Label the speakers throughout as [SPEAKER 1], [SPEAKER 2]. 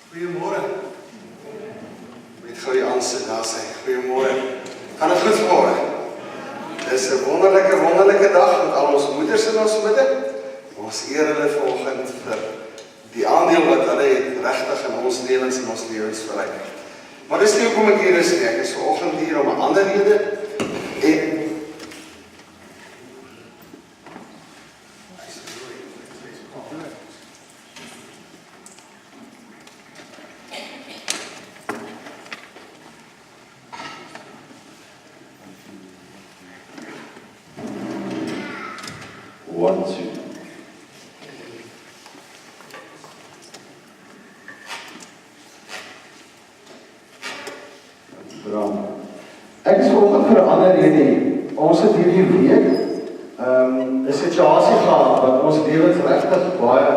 [SPEAKER 1] Goeiemôre. Met gou die aansit daar sê, goeiemôre. Gaan het goed vanmôre? Dis 'n wonderlike dag met al ons moeders in ons midde. Ons eer hulle vanoggend vir die aandeel wat hulle het regtig in ons lewens en ons lewens verryk. Maar dis nie hoekom ek hier is nie. Ek is vanoggend hier om 'n ander rede en ek is vanoggend vir 'n ander rede hier. Ons het hierdie week 'n situasie gehad wat ons lewens regtig baie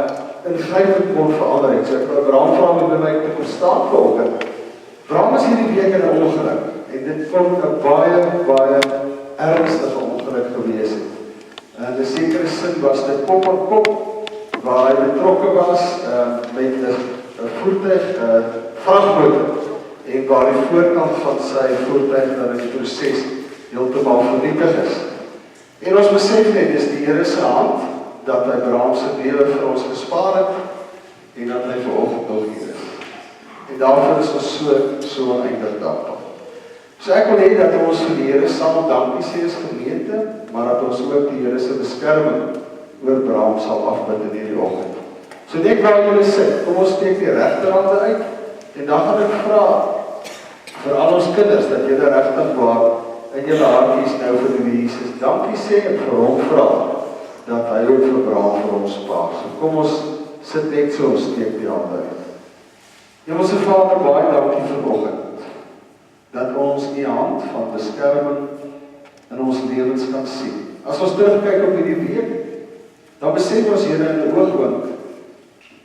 [SPEAKER 1] ingrypend kon verander het. So ek wil Bram vra om my te verstaan vanoggend. Bram is hierdie week in 'n ongeluk en dit kon 'n baie ernstige ongeluk gewees het. In 'n sekere sin was dit kop aan kop waar hy betrokke was met 'n voertuig, vragmotor. En waar die voorkant van sy voertuig dan in die proses heeltemal vernietig is. En ons besef net, dis die Here se hand, dat hy Bram se lewe vir ons gespaar het, en dat hy vanoggend nog hier is. En daarvoor is ons so oneindig dankbaar. So ek wil hê dat ons vir die Here saam dankie sê as gemeente, maar dat ons ook die Here se beskerming oor Bram sal afbid in hierdie oggend. So net waar julle sit, kom ons steek die regterhande uit, en dan gaan ek vra vir al ons kinders, dat julle regtig waar in julle hartjies nou vir die Jesus dankie sê en vir hom vra, dat hy ook vir Bram vir ons spaar. So kom ons sit net so, ons steek die hande uit. Hemelse Vader, baie dankie vanoggend, dat ons die hand van beskerming in ons lewens kan sien. As ons terugkyk op hierdie week, dan besef ons Here in 'n oogwink,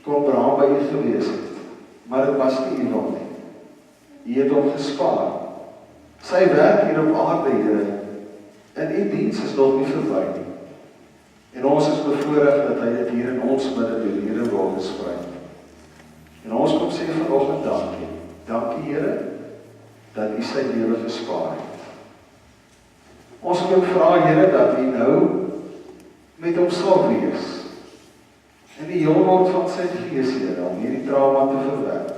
[SPEAKER 1] kon Bram by u gewees het. Maar dit was nie u wil nie. U het hom gespaar. Sy werk hier op aarde, Here, in u diens is nog nie verby nie. En ons is bevoorreg dat hy dit hier in ons midde deur die Here wil gesprei. En ons kom sê vanoggend dankie. Dankie, Here, dat u sy lewe gespaar het. Ons wil vra, Here, dat u nou met hom sal wees. En die heelword van sy gees, Here, om hierdie trauma te verwerk,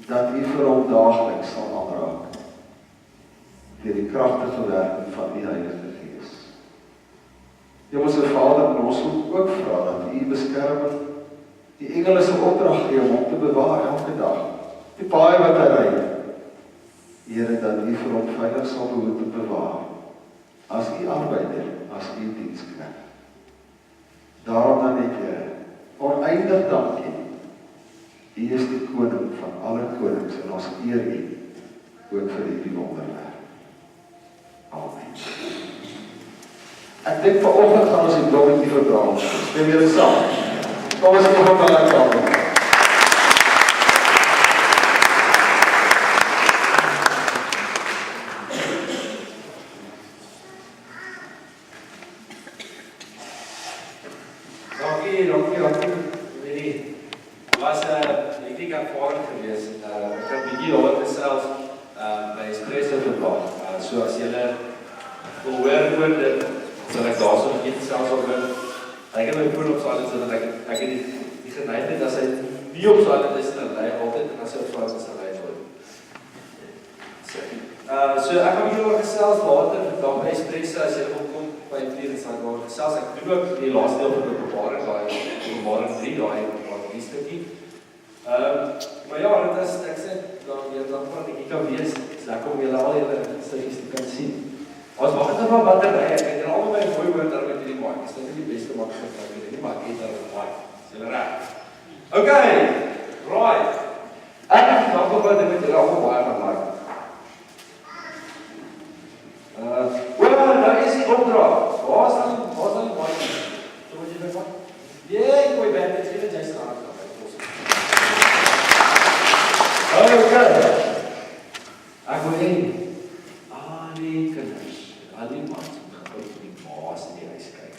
[SPEAKER 1] dat u vir hom daagliks sal aanraak, deur die kragtige werking van die Heilige Gees. Hemelse Vader, ons wil ook vra dat u beskerming, die engele se opdrag gee om hom te bewaar elke dag, die paai wat hy ry, Here, dat u vir hom veilig sal behoed en bewaar, as u arbeider, as u diensknegt. Daarom dan net, Here, oneindig dankie. U is die koning van alle konings en ons eer u ook vir hierdie wonderwerk. Amen. Ek dink vanoggend gaan ons die blommetjie verbrand. Stem julle saam? Kom ons gee hom 'n applaus.
[SPEAKER 2] Maar ja, dit is, ek sê, dan wat ek kan wees, is lekker om julle al julle stukkies te kan sien. Ons wag net maar batterye, ek het al my mooi woord daar met hierdie mic. Is dit nie die beste mic wat ek het nie, maar ek het daar 'n mic. Is julle reg? Okay, right. Ek dink nog wat ek met julle almal baie gaan like. Wel, daar is die opdrag. Waar is dan die mic? So moet jy net wat? Jy gooi baie net jy staan. Okay. Ek wil hê al die kinders, al die mans moet gou vir die maas in die huis kyk.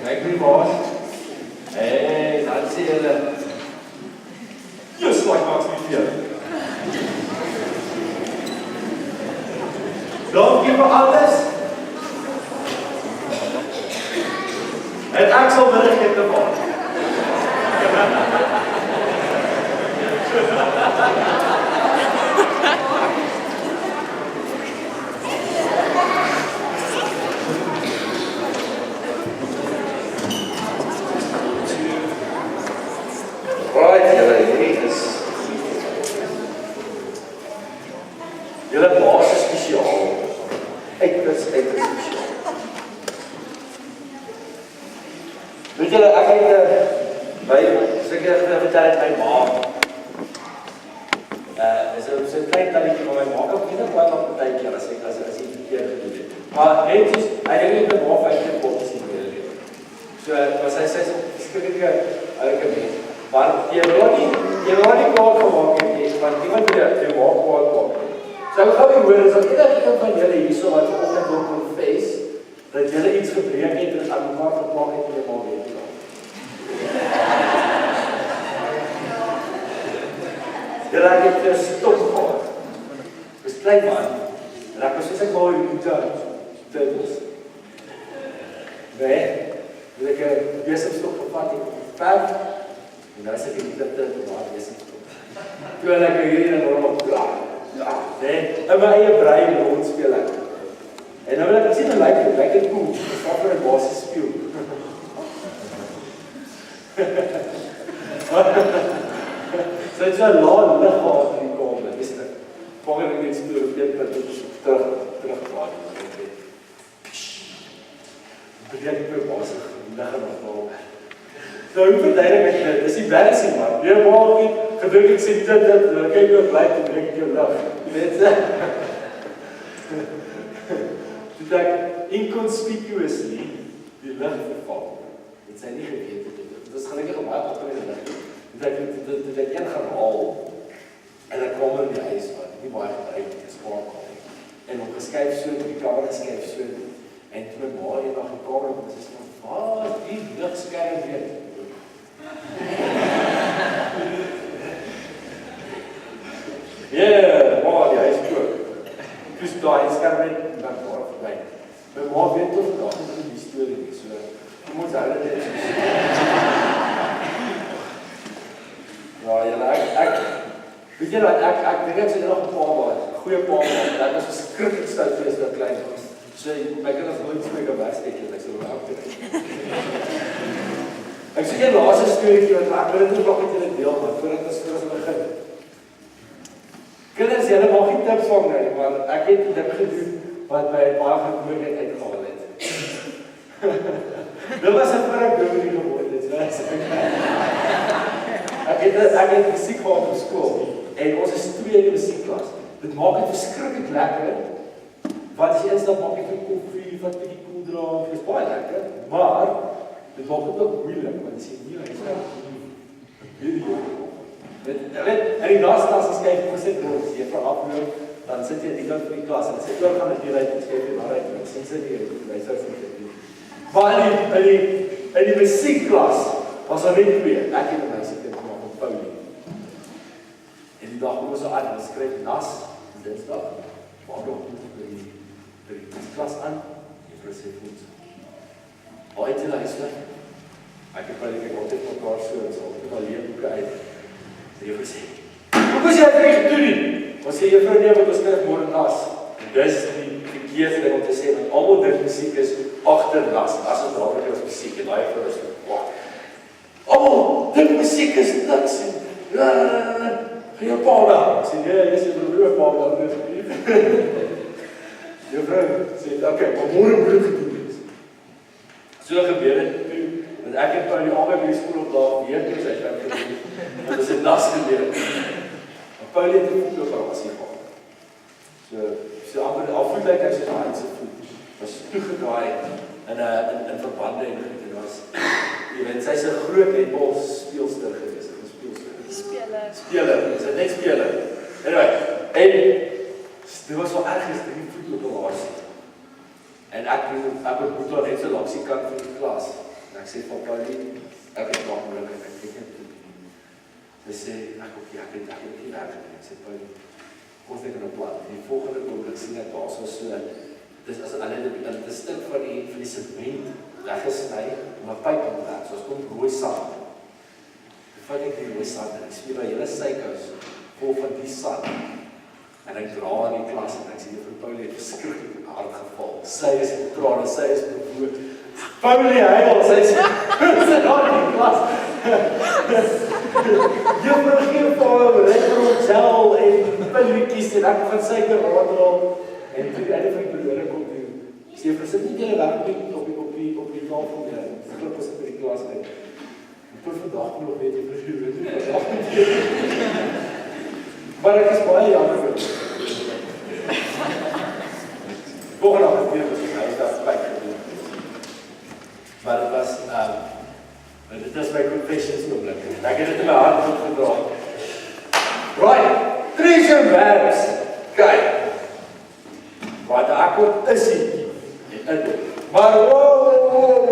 [SPEAKER 2] Kyk die maas. Hey. En ek sal middag ete maak. Right, julle, hierdie is julle baas is spesiaal. Uiters spesiaal. Weet julle, ek het seker vertel het my ma. Is 'n klein talletjie van my ma kan nie baie op partykeer as ek as jy verkeerd gedoen het. Maar net soos hy het net 'n ma 5 pot gesien weer. So was hy sê skrikkelike ouke mens. Maar jy wil nie kwaad gemaak het nie, want niemand wil jy maak kwaad maak. So ek gaan weer hoor, as ek een van julle hierso wat vanoggend wil confess, dat julle iets gebreek het en aan mekaar geplaag het en jy maar weet nie. Julle het jou stop gehad. Dis klein man, en ek was soos ek wou in die turbos. Nee, wil ek besig stop gevat het, pad, en dan is ek in die turbos, maar besig stop. Toe ek hier en rond, nee, in my eie brein rondspeel ek. En nou wil ek sien, lyk het cool, wat vir 'n basis speel. So het so 'n laag lig gehad in die kamer, is dit. Volgens ek net speel, terugdraai. Breek ek my basis, lig en nog. Nou, hoe verduidelik ek dit? Dis embarrassing, man. Jy maak nie, gedruk ek sê dit, kyk jou blyk en breek ek jou lig. Weet jy? Toe ek inconspicuously die lig verval, het sy nie geweet het. Dit is gelukkig baie agter in die lig. Toe ek een gehaal, en ek kom in die huis, wat nie baie gebruik het, is spaarkamer. En op geskyf so, die kamer geskyf so, en toe my ma eendag gekom en sy sê, waar is die ligskerm weer? Maar die huis kook. Dus daai skerm net dan daar verby. My ma weet tot vandag nie die storie nie, so kom ons hou dit net. Ja, ek weet jy wat, ek dink ek sê nog 'n paar maal, 'n goeie paar maal, dat was verskriklik stout wees dat klein was. So my kinders nooit spreek op backstage, ek sê hoe hou dit. Ek sê 'n laaste storieetjie wat ek wil dit nog met julle deel, maar voordat ons begin. Kinders, julle mag nie tips van my, maar ek het dit gedoen wat my baie gemoedelik uitgehaal het. Dit was 'n vrek dominee geword het, Ek het musiek gehad op skool en ons is 2 in die musiekklas. Dit maak dit verskriklik lekker. Want as jy instap maak jy vir koffie, wat bietjie koel dra, dit is baie lekker, maar dit maak dit ook moeilik want as jy nie hy sê en die laaste as kyk hoe sit ons jy vir afloop, dan sit jy die kant van die klas en sê oor gaan dit hier uit en skryf jy maar uit en sien sy nie wys as dit doen. Maar in die musiekklas was daar net 2. Ek en 'n meisie het gemaak op Paulie. En die dag was so aan, ons skryf nas, Dinsdag, maandag die klas aan, jy sê goed. Waar het jy huis weg? Ek het baie kyk altyd mekaar so en so, ek al leer boeke uit. Die juffrou sê, hoe was jy reg gedoen nie? Ons sê juffrou nee, want ons skryf môre nas. En dis die verkeerde ding om te sê, want almal dink musiek is agter nas, as ons dadelik as musiek en daai vir is. Almal dink musiek is niks en gaan jou pa daar. Ek sê nee, jy sê broer pa daar is nie. Juffrou sê, okay, maar môre moet dit gedoen wees. So gebeur het toe, want ek het by die albei by die skool op daar weer toe sy werk gedoen, want ons het nas geleer. Maar Paulie het ook operasie gehad. So amper afvoet lyk hy sy hand se voet, was toegedraai in verbande en was, jy weet, sy's 'n groot netbal speelster gewees, Speler, sy het net speler. Anyway, en dit was wel erg is, die voetoperasie. En ek het moet daar net so langs die kant van die klas. En ek sê van Paulie, ek het nog moeilik en ek weet nie. Sy sê, ek het nie werk. Ek sê, Paulie, ons denk in 'n plan. Die volgende oomblik sien ek daar so, dis as hulle dit 'n stuk van die sement weggesny, om 'n pyp in te werk, so as kom rooi sand. Dan vat ek die rooi sand en ek smeer my hele sykous vol van die sand. En ek dra in die klas en ek sien juffrou Paulie het verskriklik hard geval. Sy is in trane, sy is bewoed. Paulie huil, sy is daar in die klas. Juffrou gee vir haar retrogel en pilletjies en ek van suiker raadel. En toe die einde van die periode kom toe. Sy juffrou sit nie julle werk op die tafel meer. Sy klop is by die klas uit. En tot vandag nog weet jy presies hoe dit maar ek is baie jammer oor. Volgende avontuur was hy het daar spyt gedoen. Maar dit was dit is my confessions oomblik. Ek het dit in my hart opgedra. Right, treasure verbs. Kyk. Wat akkoord is dit? Maar wow,